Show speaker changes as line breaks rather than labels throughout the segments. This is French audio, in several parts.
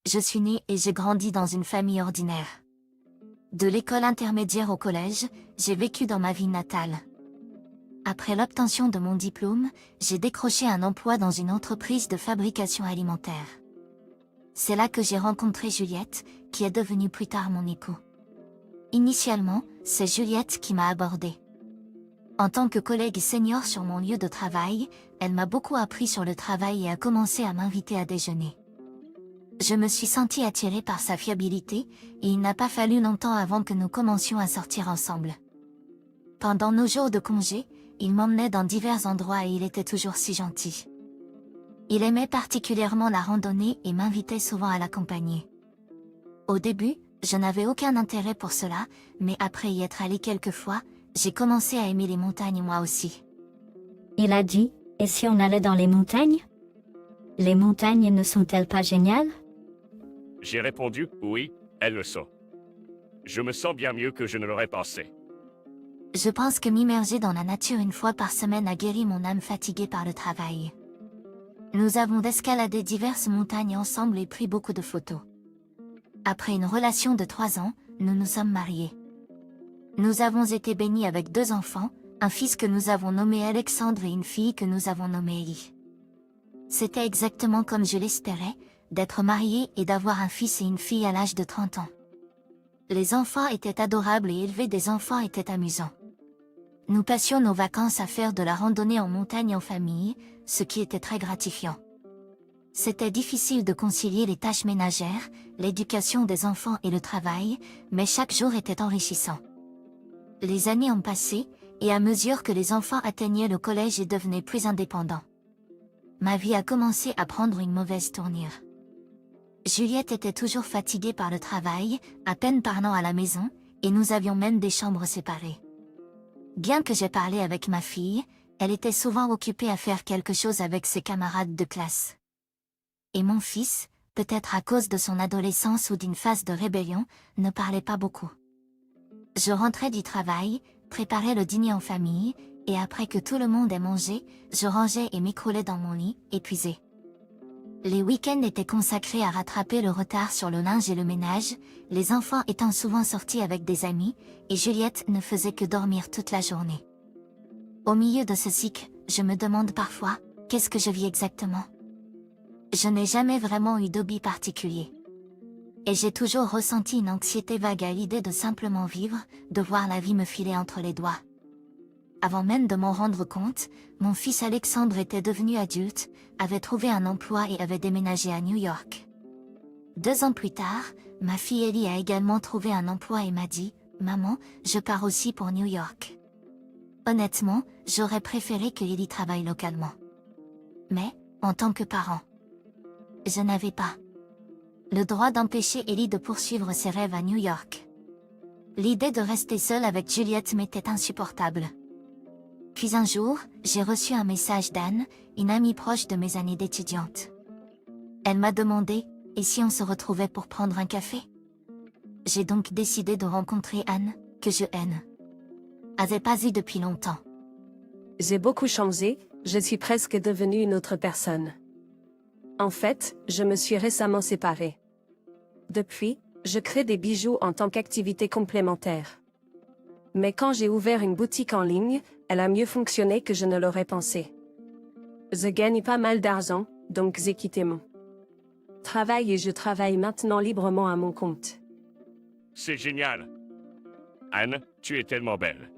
Je suis née et j'ai grandi dans une famille ordinaire. De l'école intermédiaire au collège, j'ai vécu dans ma ville natale. Après l'obtention de mon diplôme, j'ai décroché un emploi dans une entreprise de fabrication alimentaire. C'est là que j'ai rencontré Juliette, qui est devenue plus tard mon époux. Initialement, c'est Juliette qui m'a abordée. En tant que collègue senior sur mon lieu de travail, elle m'a beaucoup appris sur le travail et a commencé à m'inviter à déjeuner. Je me suis sentie attirée par sa fiabilité, et il n'a pas fallu longtemps avant que nous commencions à sortir ensemble. Pendant nos jours de congé, il m'emmenait dans divers endroits et il était toujours si gentil. Il aimait particulièrement la randonnée et m'invitait souvent à l'accompagner. Au début, je n'avais aucun intérêt pour cela, mais après y être allée quelques fois, j'ai commencé à aimer les montagnes moi aussi.
Il a dit, et si on allait dans les montagnes? Les montagnes ne sont-elles pas géniales?
J'ai répondu, oui, elles le sont. Je me sens bien mieux que je ne l'aurais pensé.
Je pense que m'immerger dans la nature une fois par semaine a guéri mon âme fatiguée par le travail. Nous avons escaladé diverses montagnes ensemble et pris beaucoup de photos. Après une relation de 3 ans, nous nous sommes mariés. Nous avons été bénis avec 2 enfants, un fils que nous avons nommé Alexandre et une fille que nous avons nommée Ellie. C'était exactement comme je l'espérais, d'être marié et d'avoir un fils et une fille à l'âge de 30 ans. Les enfants étaient adorables et élever des enfants était amusant. Nous passions nos vacances à faire de la randonnée en montagne en famille, ce qui était très gratifiant. C'était difficile de concilier les tâches ménagères, l'éducation des enfants et le travail, mais chaque jour était enrichissant. Les années ont passé, et à mesure que les enfants atteignaient le collège et devenaient plus indépendants, ma vie a commencé à prendre une mauvaise tournure. Juliette était toujours fatiguée par le travail, à peine parlant à la maison, et nous avions même des chambres séparées. Bien que j'aie parlé avec ma fille, elle était souvent occupée à faire quelque chose avec ses camarades de classe. Et mon fils, peut-être à cause de son adolescence ou d'une phase de rébellion, ne parlait pas beaucoup. Je rentrais du travail, préparais le dîner en famille, et après que tout le monde ait mangé, je rangeais et m'écroulais dans mon lit, épuisée. Les week-ends étaient consacrés à rattraper le retard sur le linge et le ménage, les enfants étant souvent sortis avec des amis, et Juliette ne faisait que dormir toute la journée. Au milieu de ce cycle, je me demande parfois, qu'est-ce que je vis exactement? Je n'ai jamais vraiment eu d'hobby particulier. Et j'ai toujours ressenti une anxiété vague à l'idée de simplement vivre, de voir la vie me filer entre les doigts. Avant même de m'en rendre compte, mon fils Alexandre était devenu adulte, avait trouvé un emploi et avait déménagé à New York. 2 ans plus tard, ma fille Ellie a également trouvé un emploi et m'a dit « Maman, je pars aussi pour New York ». Honnêtement, j'aurais préféré que Ellie travaille localement. Mais, en tant que parent, je n'avais pas le droit d'empêcher Ellie de poursuivre ses rêves à New York. L'idée de rester seule avec Juliette m'était insupportable. Puis un jour, j'ai reçu un message d'Anne, une amie proche de mes années d'étudiante. Elle m'a demandé, et si on se retrouvait pour prendre un café? J'ai donc décidé de rencontrer Anne, que je n'avais pas eu depuis longtemps.
J'ai beaucoup changé, je suis presque devenue une autre personne. En fait, je me suis récemment séparée. Depuis, je crée des bijoux en tant qu'activité complémentaire. Mais quand j'ai ouvert une boutique en ligne, elle a mieux fonctionné que je ne l'aurais pensé. Je gagne pas mal d'argent, donc j'ai quitté mon travail et je travaille maintenant librement à mon compte.
C'est génial. Anne, tu es tellement belle.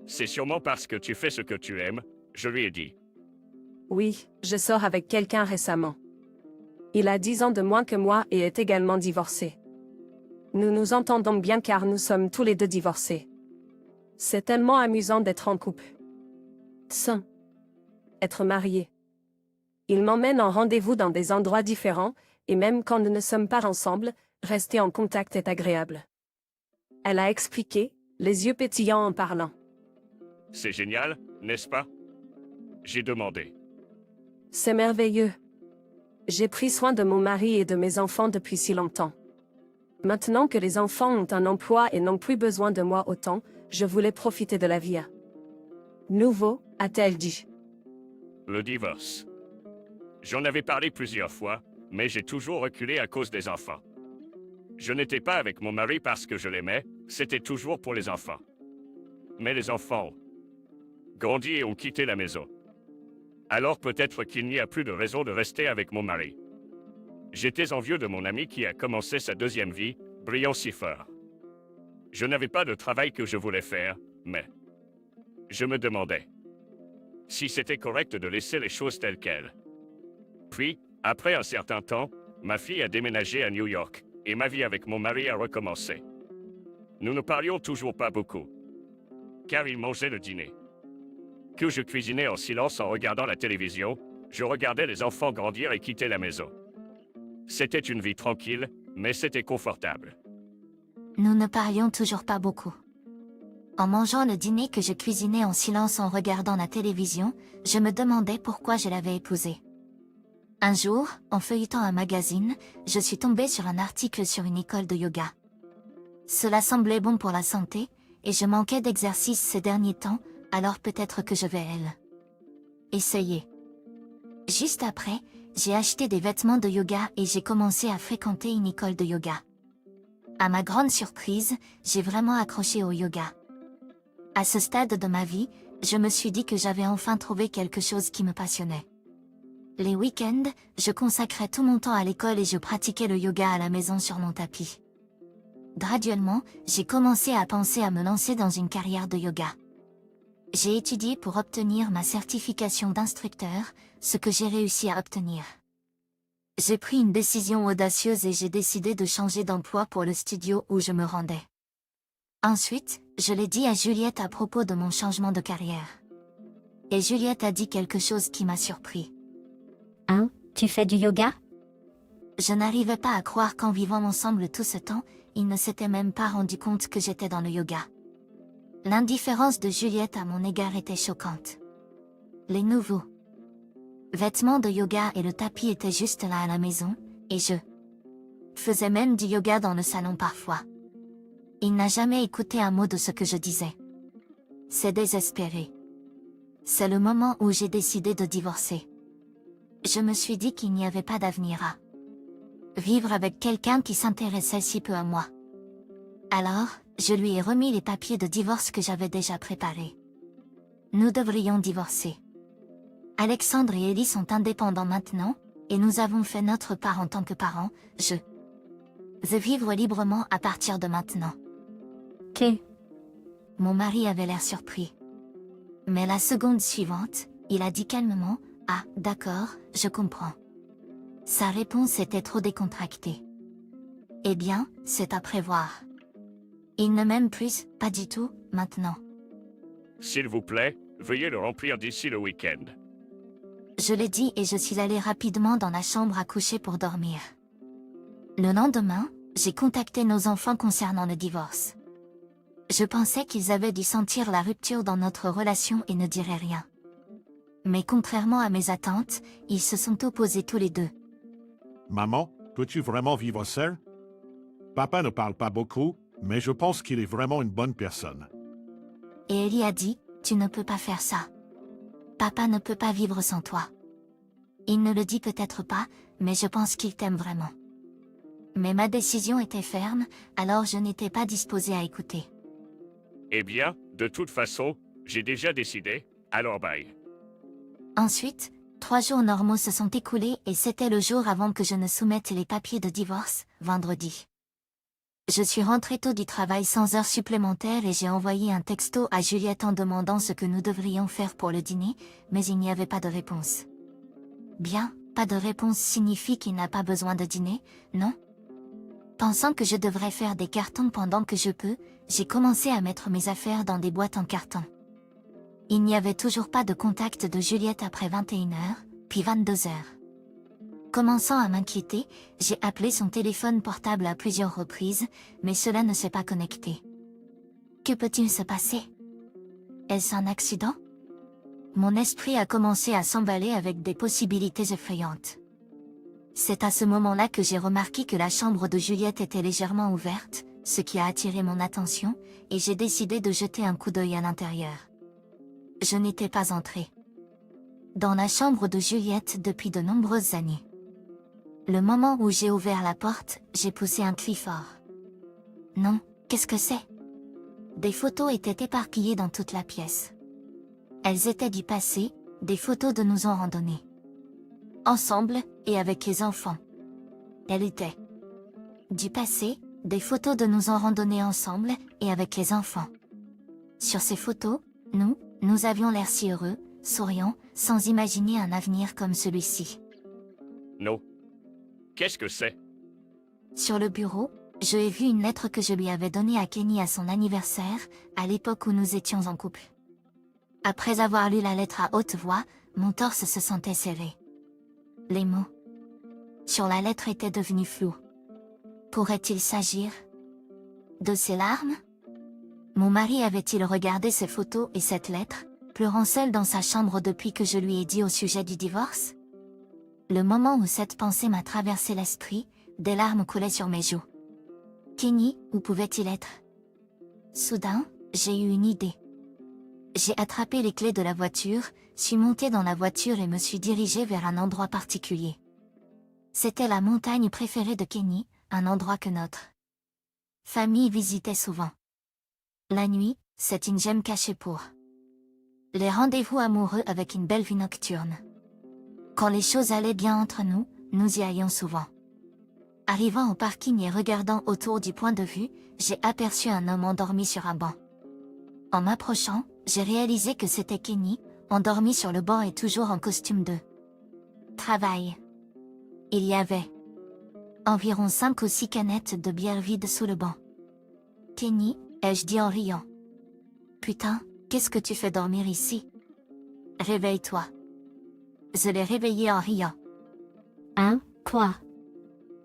C'est sûrement parce que tu fais ce que tu aimes, je lui ai dit.
Oui, je sors avec quelqu'un récemment. Il a 10 ans de moins que moi et est également divorcé. Nous nous entendons bien car nous sommes tous les 2 divorcés. C'est tellement amusant d'être en couple. Sain. Être marié. Il m'emmène en rendez-vous dans des endroits différents, et même quand nous ne sommes pas ensemble, rester en contact est agréable. Elle a expliqué, les yeux pétillants en parlant.
C'est génial, n'est-ce pas? J'ai demandé.
C'est merveilleux. J'ai pris soin de mon mari et de mes enfants depuis si longtemps. Maintenant que les enfants ont un emploi et n'ont plus besoin de moi autant, je voulais profiter de la vie à nouveau, a-t-elle dit.
Le divorce. J'en avais parlé plusieurs fois, mais j'ai toujours reculé à cause des enfants. Je n'étais pas avec mon mari parce que je l'aimais, c'était toujours pour les enfants. Mais les enfants ont grandi et ont quitté la maison. Alors peut-être qu'il n'y a plus de raison de rester avec mon mari. J'étais envieux de mon ami qui a commencé sa deuxième vie, brillant si fort. Je n'avais pas de travail que je voulais faire, mais je me demandais si c'était correct de laisser les choses telles quelles. Puis, après un certain temps, ma fille a déménagé à New York, et ma vie avec mon mari a recommencé. Nous ne parlions toujours pas beaucoup, car il mangeait le dîner. Que je cuisinais en silence en regardant la télévision, je regardais les enfants grandir et quitter la maison. C'était une vie tranquille, mais c'était confortable.
Nous ne parlions toujours pas beaucoup. En mangeant le dîner que je cuisinais en silence en regardant la télévision, je me demandais pourquoi je l'avais épousé. Un jour, en feuilletant un magazine, je suis tombée sur un article sur une école de yoga. Cela semblait bon pour la santé, et je manquais d'exercice ces derniers temps, alors peut-être que je vais essayer. Juste après, j'ai acheté des vêtements de yoga et j'ai commencé à fréquenter une école de yoga. À ma grande surprise, j'ai vraiment accroché au yoga. À ce stade de ma vie, je me suis dit que j'avais enfin trouvé quelque chose qui me passionnait. Les week-ends, je consacrais tout mon temps à l'école et je pratiquais le yoga à la maison sur mon tapis. Graduellement, j'ai commencé à penser à me lancer dans une carrière de yoga. J'ai étudié pour obtenir ma certification d'instructeur, ce que j'ai réussi à obtenir. J'ai pris une décision audacieuse et j'ai décidé de changer d'emploi pour le studio où je me rendais. Ensuite, je l'ai dit à Juliette à propos de mon changement de carrière. Et Juliette a dit quelque chose qui m'a surpris.
Hein, tu fais du yoga?
Je n'arrivais pas à croire qu'en vivant ensemble tout ce temps, il ne s'était même pas rendu compte que j'étais dans le yoga. L'indifférence de Juliette à mon égard était choquante. Les nouveaux vêtements de yoga et le tapis étaient juste là à la maison, et je faisais même du yoga dans le salon parfois. Il n'a jamais écouté un mot de ce que je disais. C'est désespéré. C'est le moment où j'ai décidé de divorcer. Je me suis dit qu'il n'y avait pas d'avenir à vivre avec quelqu'un qui s'intéressait si peu à moi. Alors, je lui ai remis les papiers de divorce que j'avais déjà préparés. Nous devrions divorcer. Alexandre et Ellie sont indépendants maintenant, et nous avons fait notre part en tant que parents. Je veux vivre librement à partir de maintenant.
Que?
Mon mari avait l'air surpris. Mais la seconde suivante, il a dit calmement, « Ah, d'accord, je comprends. » Sa réponse était trop décontractée. « Eh bien, c'est à prévoir. » Il ne m'aime plus, pas du tout, maintenant.
S'il vous plaît, veuillez le remplir d'ici le week-end.
Je l'ai dit et je suis allée rapidement dans la chambre à coucher pour dormir. Le lendemain, j'ai contacté nos enfants concernant le divorce. Je pensais qu'ils avaient dû sentir la rupture dans notre relation et ne diraient rien. Mais contrairement à mes attentes, ils se sont opposés tous les deux.
Maman, peux-tu vraiment vivre seul? Papa ne parle pas beaucoup, mais je pense qu'il est vraiment une bonne personne.
Et Ellie a dit, « Tu ne peux pas faire ça. Papa ne peut pas vivre sans toi. » Il ne le dit peut-être pas, mais je pense qu'il t'aime vraiment. Mais ma décision était ferme, alors je n'étais pas disposée à écouter.
Eh bien, de toute façon, j'ai déjà décidé, alors bye.
Ensuite, 3 jours normaux se sont écoulés et c'était le jour avant que je ne soumette les papiers de divorce, vendredi. Je suis rentrée tôt du travail sans heures supplémentaires et j'ai envoyé un texto à Juliette en demandant ce que nous devrions faire pour le dîner, mais il n'y avait pas de réponse. Bien, pas de réponse signifie qu'il n'a pas besoin de dîner, non? Pensant que je devrais faire des cartons pendant que je peux, j'ai commencé à mettre mes affaires dans des boîtes en carton. Il n'y avait toujours pas de contact de Juliette après 21h, puis 22h. Commençant à m'inquiéter, j'ai appelé son téléphone portable à plusieurs reprises, mais cela ne s'est pas connecté. Que peut-il se passer? Est-ce un accident? Mon esprit a commencé à s'emballer avec des possibilités effrayantes. C'est à ce moment-là que j'ai remarqué que la chambre de Juliette était légèrement ouverte, ce qui a attiré mon attention, et j'ai décidé de jeter un coup d'œil à l'intérieur. Je n'étais pas entrée dans la chambre de Juliette depuis de nombreuses années. Le moment où j'ai ouvert la porte, j'ai poussé un cri fort. Non, qu'est-ce que c'est? Des photos étaient éparpillées dans toute la pièce. Elles étaient du passé, des photos de nous en randonnée. Ensemble, et avec les enfants. Elles étaient du passé, des photos de nous en randonnée ensemble, et avec les enfants. Sur ces photos, nous avions l'air si heureux, souriants, sans imaginer un avenir comme celui-ci.
Non. Qu'est-ce que c'est?
Sur le bureau, je ai vu une lettre que je lui avais donnée à Kenny à son anniversaire, à l'époque où nous étions en couple. Après avoir lu la lettre à haute voix, mon torse se sentait serré. Les mots sur la lettre étaient devenus flous. Pourrait-il s'agir de ses larmes? Mon mari avait-il regardé ces photos et cette lettre, pleurant seul dans sa chambre depuis que je lui ai dit au sujet du divorce? Le moment où cette pensée m'a traversé l'esprit, des larmes coulaient sur mes joues. Kenny, où pouvait-il être? Soudain, j'ai eu une idée. J'ai attrapé les clés de la voiture, suis montée dans la voiture et me suis dirigée vers un endroit particulier. C'était la montagne préférée de Kenny, un endroit que notre famille visitait souvent. La nuit, c'est une gemme cachée pour les rendez-vous amoureux avec une belle vue nocturne. Quand les choses allaient bien entre nous, nous y allions souvent. Arrivant au parking et regardant autour du point de vue, j'ai aperçu un homme endormi sur un banc. En m'approchant, j'ai réalisé que c'était Kenny, endormi sur le banc et toujours en costume de travail. Il y avait environ 5 ou 6 canettes de bière vides sous le banc. Kenny, ai-je dit en riant. Putain, qu'est-ce que tu fais dormir ici? Réveille-toi. Je l'ai réveillé en riant.
Hein, quoi?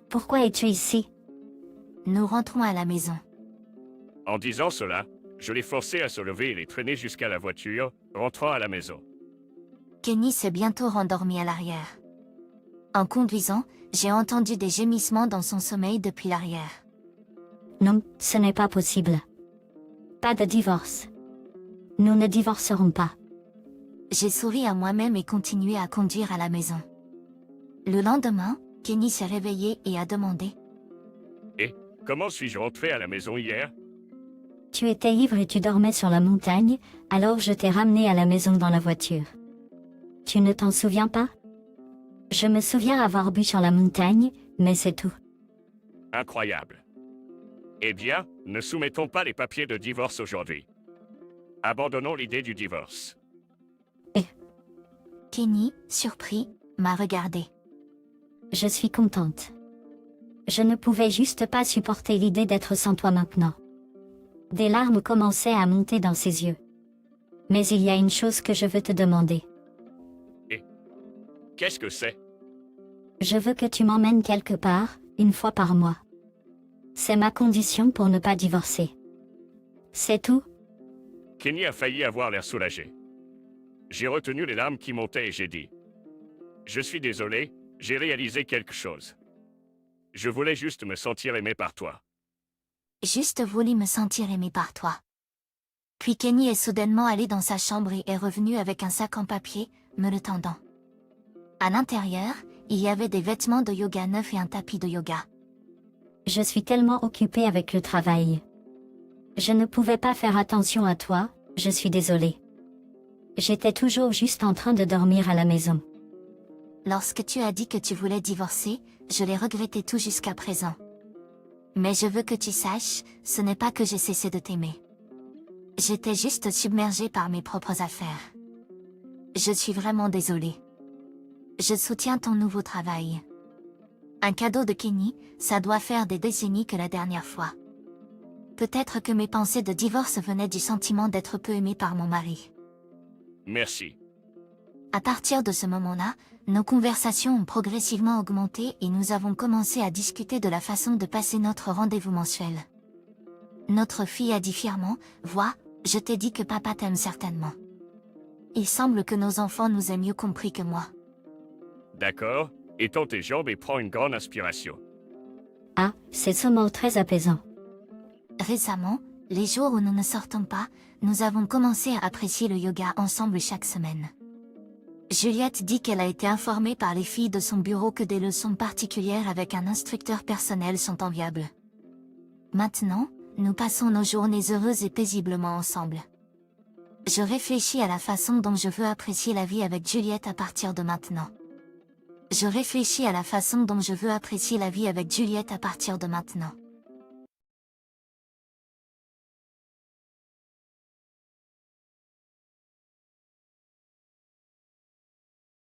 Pourquoi es-tu ici?
Nous rentrons à la maison.
En disant cela, je l'ai forcé à se lever et l'ai traîné jusqu'à la voiture, rentrant à la maison.
Kenny s'est bientôt rendormi à l'arrière. En conduisant, j'ai entendu des gémissements dans son sommeil depuis l'arrière.
Non, ce n'est pas possible. Pas de divorce. Nous ne divorcerons pas.
J'ai souri à moi-même et continué à conduire à la maison. Le lendemain, Kenny s'est réveillé et a demandé.
Et comment suis-je rentré à la maison hier?
Tu étais ivre et tu dormais sur la montagne, alors je t'ai ramené à la maison dans la voiture. Tu ne t'en souviens pas? Je me souviens avoir bu sur la montagne, mais c'est tout.
Incroyable. Eh bien, ne soumettons pas les papiers de divorce aujourd'hui. Abandonnons l'idée du divorce.
Kenny, surpris, m'a regardé.
Je suis contente. Je ne pouvais juste pas supporter l'idée d'être sans toi maintenant. Des larmes commençaient à monter dans ses yeux. Mais il y a une chose que je veux te demander.
Qu'est-ce que c'est?
Je veux que tu m'emmènes quelque part, une fois par mois. C'est ma condition pour ne pas divorcer. C'est tout?
Kenny a failli avoir l'air soulagé. J'ai retenu les larmes qui montaient et j'ai dit. Je suis désolé, j'ai réalisé quelque chose. Je voulais juste me sentir aimé par toi.
Juste voulu me sentir aimé par toi. Puis Kenny est soudainement allé dans sa chambre et est revenu avec un sac en papier, me le tendant. À l'intérieur, il y avait des vêtements de yoga neufs et un tapis de yoga.
Je suis tellement occupée avec le travail. Je ne pouvais pas faire attention à toi, je suis désolée. J'étais toujours juste en train de dormir à la maison.
Lorsque tu as dit que tu voulais divorcer, je l'ai regretté tout jusqu'à présent. Mais je veux que tu saches, ce n'est pas que j'ai cessé de t'aimer. J'étais juste submergée par mes propres affaires. Je suis vraiment désolée. Je soutiens ton nouveau travail. Un cadeau de Kenny, ça doit faire des décennies que la dernière fois. Peut-être que mes pensées de divorce venaient du sentiment d'être peu aimée par mon mari.
Merci.
À partir de ce moment-là, nos conversations ont progressivement augmenté et nous avons commencé à discuter de la façon de passer notre rendez-vous mensuel. Notre fille a dit fièrement, « Vois, je t'ai dit que papa t'aime certainement. » Il semble que nos enfants nous aient mieux compris que moi.
D'accord, étends tes jambes et prends une grande inspiration.
Ah, c'est ce mot très apaisant.
Récemment, les jours où nous ne sortons pas, nous avons commencé à apprécier le yoga ensemble chaque semaine. Juliette dit qu'elle a été informée par les filles de son bureau que des leçons particulières avec un instructeur personnel sont enviables. Maintenant, nous passons nos journées heureuses et paisiblement ensemble. Je réfléchis à la façon dont je veux apprécier la vie avec Juliette à partir de maintenant. Je réfléchis à la façon dont je veux apprécier la vie avec Juliette à partir de maintenant.